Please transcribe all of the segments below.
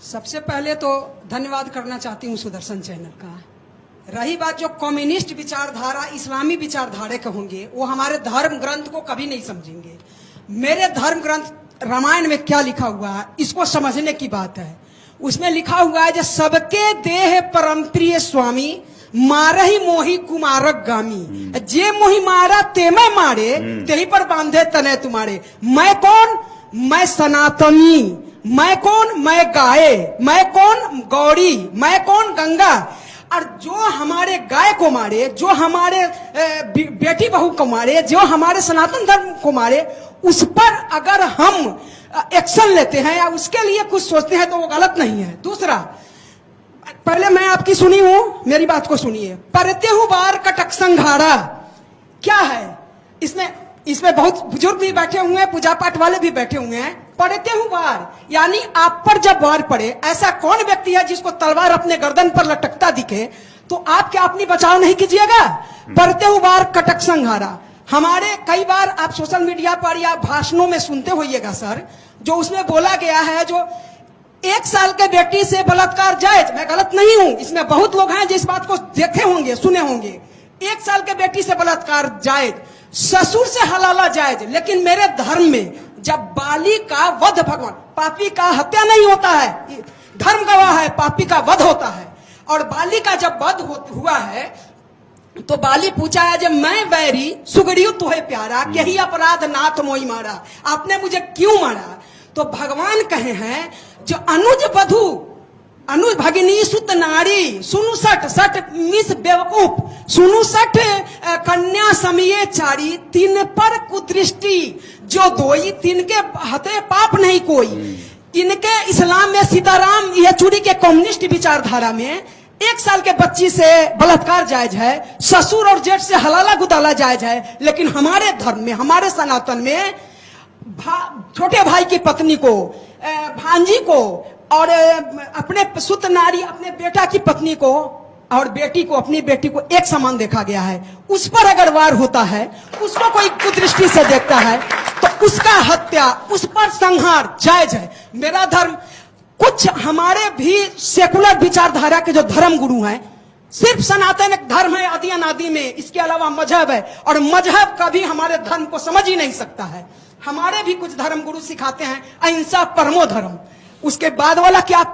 सबसे पहले तो धन्यवाद करना चाहती हूँ सुदर्शन चैनल का। रही बात जो कम्युनिस्ट विचारधारा, इस्लामी विचारधारा के होंगे, वो हमारे धर्म ग्रंथ को कभी नहीं समझेंगे। मेरे धर्म ग्रंथ रामायण में क्या लिखा हुआ है, इसको समझने की बात है। उसमें लिखा हुआ है, जो सबके देह परम प्रिय स्वामी, मारही मोही कुमारक गामी, जे मोही मारा ते मैं मारे, तेही पर बांधे तने तुम्हारे। मैं कौन? मैं सनातनी। मैं कौन? मैं गाय। मैं कौन? गौरी। मैं कौन? गंगा। और जो हमारे गाय को मारे, जो हमारे बेटी बहू को मारे, जो हमारे सनातन धर्म को मारे, उस पर अगर हम एक्शन लेते हैं या उसके लिए कुछ सोचते हैं तो वो गलत नहीं है। दूसरा, पहले मैं आपकी सुनी हूं, मेरी बात को सुनिए। परते हूं बार कटक संघारा क्या है? इसमें बहुत बुजुर्ग भी बैठे हुए हैं, पूजा पाठ वाले भी बैठे हुए हैं। पढ़ते हूं वार, यानी आप पर जब वार पड़े, ऐसा कौन व्यक्ति है जिसको तलवार अपने गर्दन पर लटकता दिखे, तो आप क्या अपनी बचाव नहीं कीजिएगा? पढ़ते हूं वार कटक संघारा। हमारे कई बार आप सोशल मीडिया पर या भाषणों में सुनते होइएगा सर, जो उसमें बोला गया है, जो 1 साल के बेटी से बलात्कार जायज। मैं गलत नहीं हूं, इसमें बहुत लोग हैं जिस बात को देखे होंगे, सुने होंगे। 1 साल के बेटी से बलात्कार जायज, ससुर से हलाला जायज। लेकिन मेरे धर्म में जब बाली का वध, भगवान, पापी का हत्या नहीं होता है, धर्म गवाह है, पापी का वध होता है। और बाली का जब वध हुआ है तो बाली पूछा है, जब मैं वैरी सुगड़ियो तुहे प्यारा, यही अपराध नाथ मोई मारा, आपने मुझे क्यों मारा? तो भगवान कहे हैं, जो अनुज वधु, अनुज भगिनी सुत नारी, सुनु सठ सठ मिस बेवकूफ, सुनु सठ कन्या समिये चारी, तीन पर कुदृष्टि जो दोई, तीन के हते पाप नहीं कोई। इनके इस्लाम में सीताराम येचुरी के कम्युनिस्ट विचारधारा में 1 साल के बच्ची से बलात्कार जायज है, ससुर और जेठ से हलाला गुदाला जायज है। लेकिन हमारे धर्म में, हमारे सनातन में छोटे भाई की पत्नी को, भांजी को और अपने सुत नारी, अपने बेटा की पत्नी को और बेटी को, अपनी बेटी को एक समान देखा गया है। उस पर अगर वार होता है, उसको कोई कुदृष्टि से देखता है, तो उसका हत्या, उस पर संहार जायज है। मेरा धर्म, कुछ हमारे भी सेकुलर विचारधारा के जो धर्म गुरु हैं, सिर्फ सनातन एक धर्म है आदि अनादि में, इसके अलावा मजहब है, और मजहब कभी हमारे धर्म को समझ ही नहीं सकता है। हमारे भी कुछ धर्म गुरु सिखाते हैं अहिंसा परमो धर्म, उसके बाद वाला क्या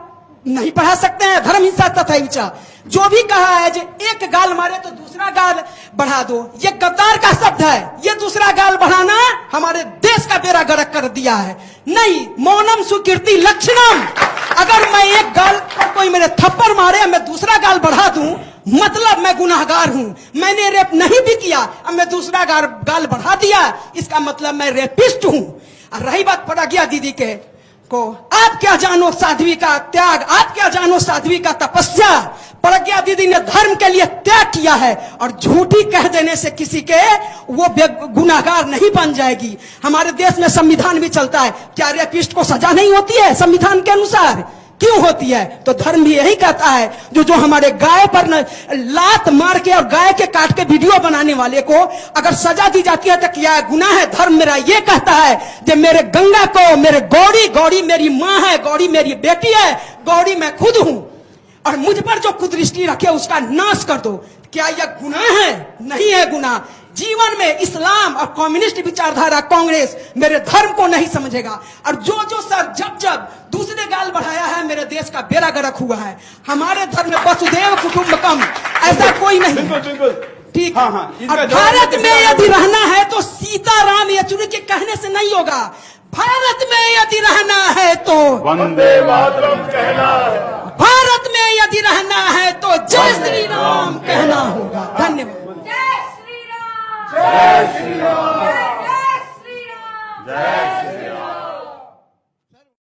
नहीं पढ़ा सकते हैं? धर्म हिंसा तथा हिंसा। जो भी कहा है, जो एक गाल मारे तो दूसरा गाल बढ़ा दो, ये गद्दार का शब्द है। ये दूसरा गाल बढ़ाना हमारे देश का बेड़ा गर्क कर दिया है। नहीं, मौनम सुकीर्ति लक्षणम। अगर मैं एक गाल पर कोई मेरे थप्पड़ मारे, मैं दूसरा गाल बढ़ा दूं, मतलब मैं गुनाहगार हूं। मैंने रेप नहीं भी किया, अब मैं दूसरा गाल बढ़ा दिया, इसका मतलब मैं रेपिस्ट हूं। और रही बात प्रज्ञा दीदी के को, आप क्या जानो साध्वी का त्याग, आप क्या जानो साध्वी का तपस्या। प्रज्ञा दीदी ने धर्म के लिए त्याग किया है, और झूठी कह देने से किसी के वो गुनाहगार नहीं बन जाएगी। हमारे देश में संविधान भी चलता है, क्या रेपिस्ट को सजा नहीं होती है संविधान के अनुसार? क्यों होती है? तो धर्म भी यही कहता है, जो हमारे गाय पर लात मार के और गाय के काट के वीडियो बनाने वाले को अगर सजा दी जाती है तो क्या गुनाह है? धर्म मेरा ये कहता है, जब मेरे गंगा को, मेरे गौरी, गौरी मेरी माँ है, गौरी मेरी बेटी है, गौरी मैं खुद हूं, और मुझ पर जो कुदृष्टि रखे उसका नाश कर दो। क्या यह गुनाह है? नहीं है गुनाह। जीवन में इस्लाम और कम्युनिस्ट विचारधारा, कांग्रेस मेरे धर्म को नहीं समझेगा। और जो सर जब दूसरे गाल बढ़ाया है, मेरे देश का बेड़ा गर्क हुआ है। हमारे धर्म में वसुदेव कुटुंबकम, ऐसा कोई नहीं। ठीक। हाँ, और भारत में यदि रहना है तो सीताराम येचुरी के कहने से नहीं होगा। भारत में यदि रहना है तो वंदे मातरम कहना है। भारत में यदि रहना है तो जय श्री राम कहना होगा। धन्यवाद। जय श्री राम।